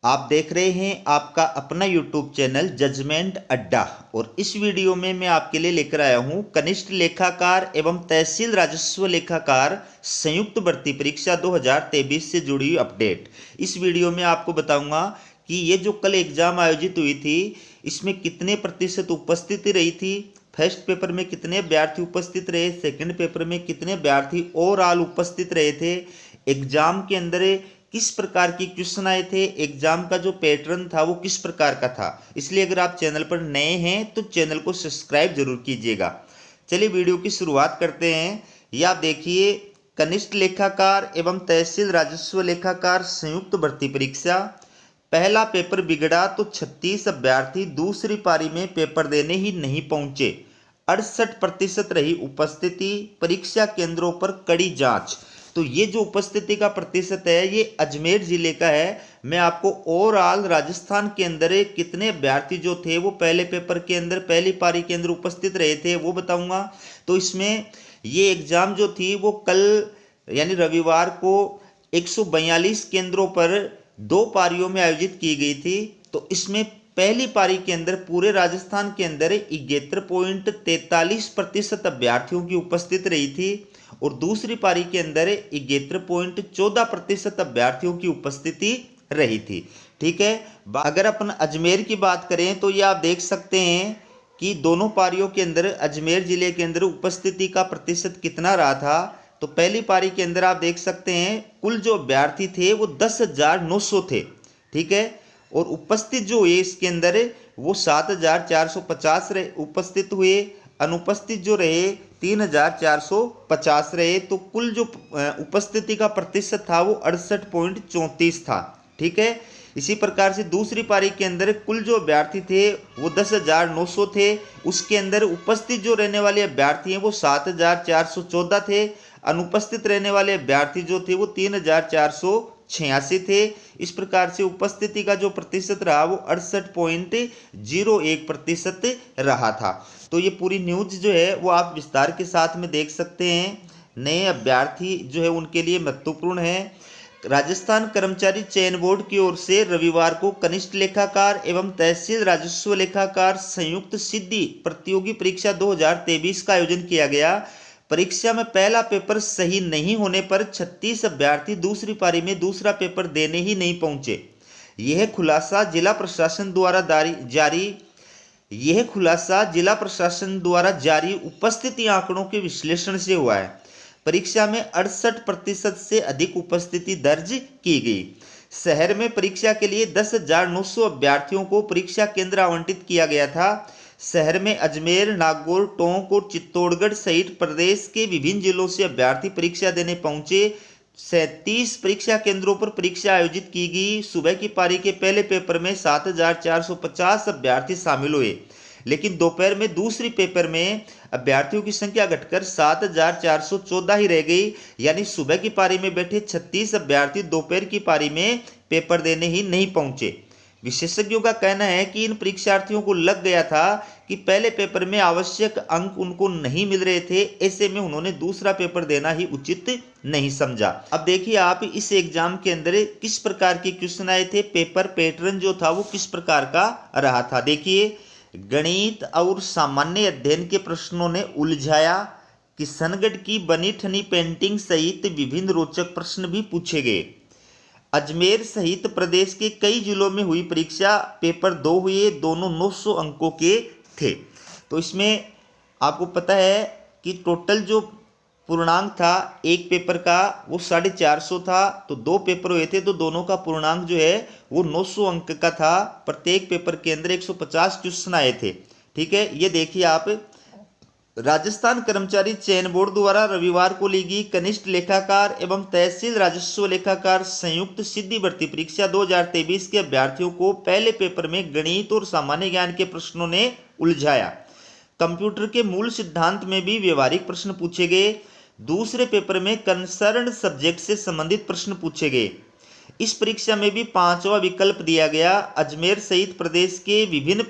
आप देख रहे हैं आपका अपना YouTube चैनल जजमेंट अड्डा। और इस वीडियो में मैं आपके लिए लेकर आया हूं कनिष्ठ लेखाकार एवं तहसील राजस्व लेखाकार संयुक्त भर्ती परीक्षा 2023 से जुड़ी हुई अपडेट। इस वीडियो में आपको बताऊंगा कि ये जो कल एग्जाम आयोजित हुई थी इसमें कितने प्रतिशत उपस्थिति रही थी, फर्स्ट पेपर में कितने अभ्यर्थी उपस्थित रहे, सेकंड पेपर में कितने अभ्यर्थी ओवरऑल उपस्थित रहे थे, एग्जाम के अंदर किस प्रकार की क्वेश्चन आए थे, एग्जाम का जो पैटर्न था वो किस प्रकार का था। इसलिए अगर आप चैनल पर नए हैं तो चैनल को सब्सक्राइब जरूर कीजिएगा। चलिए वीडियो की शुरुआत करते हैं। ये आप देखिए कनिष्ठ लेखाकार एवं तहसील राजस्व लेखाकार संयुक्त भर्ती परीक्षा, पहला पेपर बिगड़ा तो 36 अभ्यर्थी दूसरी पारी में पेपर देने ही नहीं पहुंचे। 68% रही उपस्थिति, परीक्षा केंद्रों पर कड़ी जांच। तो ये जो उपस्थिति का प्रतिशत है ये अजमेर जिले का है। मैं आपको ओवरऑल राजस्थान के अंदर कितने अभ्यर्थी जो थे वो पहले पेपर के अंदर पहली पारी के अंदर उपस्थित रहे थे वो बताऊंगा। तो इसमें ये एग्जाम जो थी वो कल यानी रविवार को 142 केंद्रों पर 2 पारियों में आयोजित की गई थी। तो इसमें पहली पारी के अंदर पूरे राजस्थान के अंदर 71.43% अभ्यर्थियों की उपस्थित रही थी और दूसरी पारी के अंदर 71.14% अभ्यर्थियों की उपस्थिति रही थी। ठीक है, अगर अपन अजमेर की बात करें तो ये आप देख सकते हैं कि दोनों पारियों के अंदर अजमेर जिले के अंदर उपस्थिति का प्रतिशत कितना रहा था। तो पहली पारी के अंदर आप देख सकते हैं कुल जो अभ्यर्थी थे वो 10,900 थे। ठीक है, और उपस्थित जो हुए इसके अंदर वो 7,450 उपस्थित हुए, अनुपस्थित जो रहे 3,450 रहे। तो कुल जो उपस्थिति का प्रतिशत था वो 68.34 था। ठीक है, इसी प्रकार से दूसरी पारी के अंदर कुल जो अभ्यर्थी थे वो 10,900 थे, उसके अंदर उपस्थित जो रहने वाले अभ्यर्थी हैं वो 7,414 थे, अनुपस्थित रहने वाले अभ्यर्थी जो थे वो 3,486 थे। इस प्रकार से उपस्थिति का जो प्रतिशत रहा वो 68.01% रहा था। तो ये पूरी न्यूज जो है वो आप विस्तार के साथ में देख सकते हैं। नए अभ्यर्थी जो है उनके लिए महत्वपूर्ण है। राजस्थान कर्मचारी चयन बोर्ड की ओर से रविवार को कनिष्ठ लेखाकार एवं तहसील राजस्व लेखाकार संयुक्त सिद्धि प्रतियोगी परीक्षा 2023 का आयोजन किया गया। परीक्षा में पहला पेपर सही नहीं होने पर 36 अभ्यर्थी दूसरी पारी में दूसरा पेपर देने ही नहीं पहुंचे। यह खुलासा जिला प्रशासन द्वारा जारी उपस्थिति आंकड़ों के विश्लेषण से हुआ है। परीक्षा में 68% से अधिक उपस्थिति दर्ज की गई। शहर में परीक्षा के लिए 10,900 अभ्यर्थियों को परीक्षा केंद्र आवंटित किया गया था। शहर में अजमेर, नागौर, टोंक और चित्तौड़गढ़ सहित प्रदेश के विभिन्न जिलों से अभ्यर्थी परीक्षा देने पहुंचे। 37 परीक्षा केंद्रों पर परीक्षा आयोजित की गई। सुबह की पारी के पहले पेपर में 7,450 अभ्यर्थी शामिल हुए, लेकिन दोपहर में दूसरी पेपर में अभ्यर्थियों की संख्या घटकर 7,414 ही रह गई। यानी सुबह की पारी में बैठे 36 अभ्यर्थी दोपहर की पारी में पेपर देने ही नहीं पहुंचे। विशेषज्ञों का कहना है कि इन परीक्षार्थियों को लग गया था कि पहले पेपर में आवश्यक अंक उनको नहीं मिल रहे थे, ऐसे में उन्होंने दूसरा पेपर देना ही उचित नहीं समझा। अब देखिए आप इस एग्जाम के अंदर किस प्रकार के क्वेश्चन आए थे, पेपर पैटर्न जो था वो किस प्रकार का रहा था। देखिए, गणित और सामान्य अध्ययन के प्रश्नों ने उलझाया। किशनगढ़ की बनी ठनी पेंटिंग सहित विभिन्न रोचक प्रश्न भी पूछे गए। अजमेर सहित प्रदेश के कई जिलों में हुई परीक्षा, पेपर 2 हुए, दोनों 900 अंकों के थे। तो इसमें आपको पता है कि टोटल जो पूर्णांक था एक पेपर का वो 450 था। तो 2 पेपर हुए थे तो दोनों का पूर्णांक जो है वो 900 अंक का था। प्रत्येक पेपर के अंदर 150 क्वेश्चन आए थे। ठीक है, ये देखिए आप, राजस्थान कर्मचारी चयन बोर्ड द्वारा रविवार को ली गई कनिष्ठ लेखाकार एवं तहसील राजस्व लेखाकार संयुक्त सिद्धि भर्ती परीक्षा 2023 के अभ्यर्थियों को पहले पेपर में गणित और सामान्य ज्ञान के प्रश्नों ने उलझाया। कंप्यूटर के मूल सिद्धांत में भी व्यवहारिक प्रश्न पूछे गए। दूसरे पेपर में कंसर्न सब्जेक्ट से संबंधित प्रश्न पूछे गए। इस परीक्षा में भी 5वां विकल्प दिया गया। अजमेर सहित प्रदेश के विभिन्न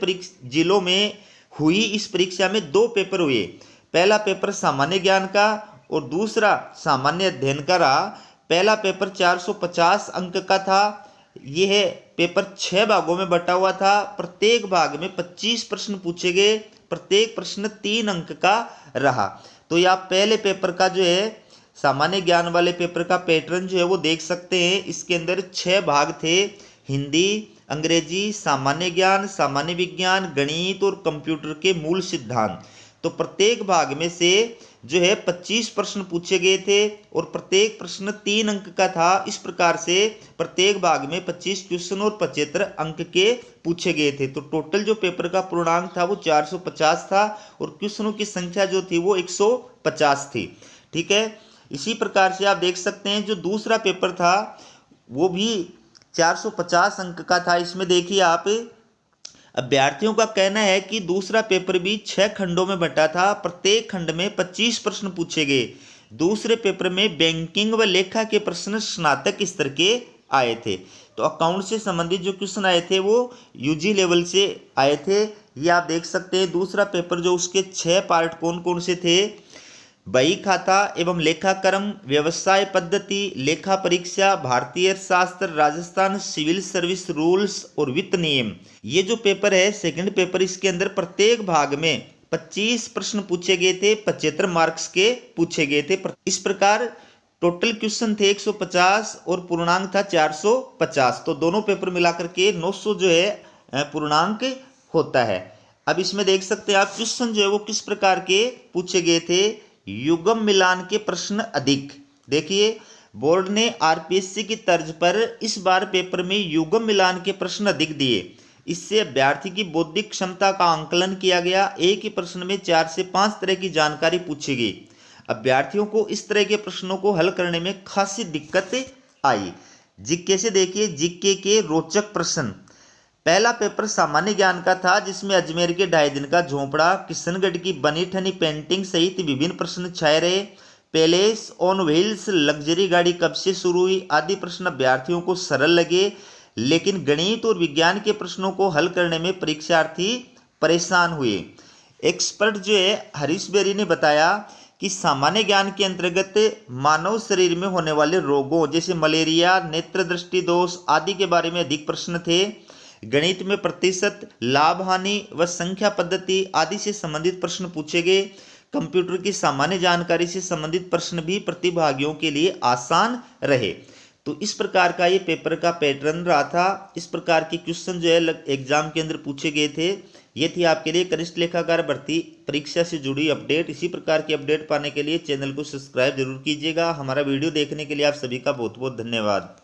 जिलों में हुई इस परीक्षा में 2 पेपर हुए। पहला पेपर सामान्य ज्ञान का और दूसरा सामान्य अध्ययन का रहा। पहला पेपर 450 अंक का था, ये है पेपर 6 भागों में बटा हुआ था। प्रत्येक भाग में 25 प्रश्न पूछे गए, प्रत्येक प्रश्न 3 अंक का रहा। तो ये आप पहले पेपर का जो है सामान्य ज्ञान वाले पेपर का पैटर्न जो है वो देख सकते हैं। इसके अंदर 6 भाग थे, हिंदी, अंग्रेजी, सामान्य ज्ञान, सामान्य विज्ञान, गणित और कंप्यूटर के मूल सिद्धांत। तो प्रत्येक भाग में से जो है 25 प्रश्न पूछे गए थे और प्रत्येक प्रश्न 3 अंक का था। इस प्रकार से प्रत्येक भाग में 25 क्वेश्चन और 75 अंक के पूछे गए थे। तो टोटल जो पेपर का पूर्णांक था वो 450 था और क्वेश्चनों की संख्या जो थी वो 150 थी। ठीक है, इसी प्रकार से आप देख सकते हैं जो दूसरा पेपर था वो भी 450 अंक का था। इसमें देखिए आप, अभ्यर्थियों का कहना है कि दूसरा पेपर भी 6 खंडों में बटा था, प्रत्येक खंड में 25 प्रश्न पूछे गए। दूसरे पेपर में बैंकिंग व लेखा के प्रश्न स्नातक स्तर के आए थे। तो अकाउंट से संबंधित जो क्वेश्चन आए थे वो यूजी लेवल से आए थे। ये आप देख सकते हैं दूसरा पेपर जो उसके 6 पार्ट कौन कौन से थे, बही खाता एवं लेखाक्रम, व्यवसाय पद्धति, लेखा परीक्षा, भारतीय अर्थशास्त्र, राजस्थान सिविल सर्विस रूल्स और वित्त नियम। ये जो पेपर है सेकंड पेपर, इसके अंदर प्रत्येक भाग में 25 प्रश्न पूछे गए थे, 75 मार्क्स के पूछे गए थे। इस प्रकार टोटल क्वेश्चन थे 150 और पूर्णांक था 450। तो दोनों पेपर मिलाकर के 900 जो है पूर्णांक होता है। अब इसमें देख सकते हैं आप क्वेश्चन जो है वो किस प्रकार के पूछे गए थे। युग्म मिलान के प्रश्न अधिक। देखिए बोर्ड ने आरपीएससी की तर्ज पर इस बार पेपर में युग्म मिलान के प्रश्न अधिक दिए। इससे अभ्यर्थी की बौद्धिक क्षमता का आंकलन किया गया। एक ही प्रश्न में 4 से 5 तरह की जानकारी पूछी गई। अभ्यर्थियों को इस तरह के प्रश्नों को हल करने में खासी दिक्कत आई। जीके से देखिए, जीके के रोचक प्रश्न। पहला पेपर सामान्य ज्ञान का था जिसमें अजमेर के 2.5 दिन का झोंपड़ा, किशनगढ़ की बनी ठनी पेंटिंग सहित विभिन्न प्रश्न छाए रहे। पैलेस ऑन व्हील्स लग्जरी गाड़ी कब से शुरू हुई आदि प्रश्न अभ्यर्थियों को सरल लगे, लेकिन गणित और विज्ञान के प्रश्नों को हल करने में परीक्षार्थी परेशान हुए। एक्सपर्ट जो है हरीश बेरी ने बताया कि सामान्य ज्ञान के अंतर्गत मानव शरीर में होने वाले रोगों जैसे मलेरिया, नेत्र दृष्टि दोष आदि के बारे में अधिक प्रश्न थे। गणित में प्रतिशत, लाभ हानि व संख्या पद्धति आदि से संबंधित प्रश्न पूछे गए। कंप्यूटर की सामान्य जानकारी से संबंधित प्रश्न भी प्रतिभागियों के लिए आसान रहे। तो इस प्रकार का ये पेपर का पैटर्न रहा था। इस प्रकार के क्वेश्चन जो है एग्जाम के अंदर पूछे गए थे। ये थी आपके लिए कनिष्ठ लेखाकार भर्ती परीक्षा से जुड़ी अपडेट। इसी प्रकार की अपडेट पाने के लिए चैनल को सब्सक्राइब जरूर कीजिएगा। हमारा वीडियो देखने के लिए आप सभी का बहुत बहुत धन्यवाद।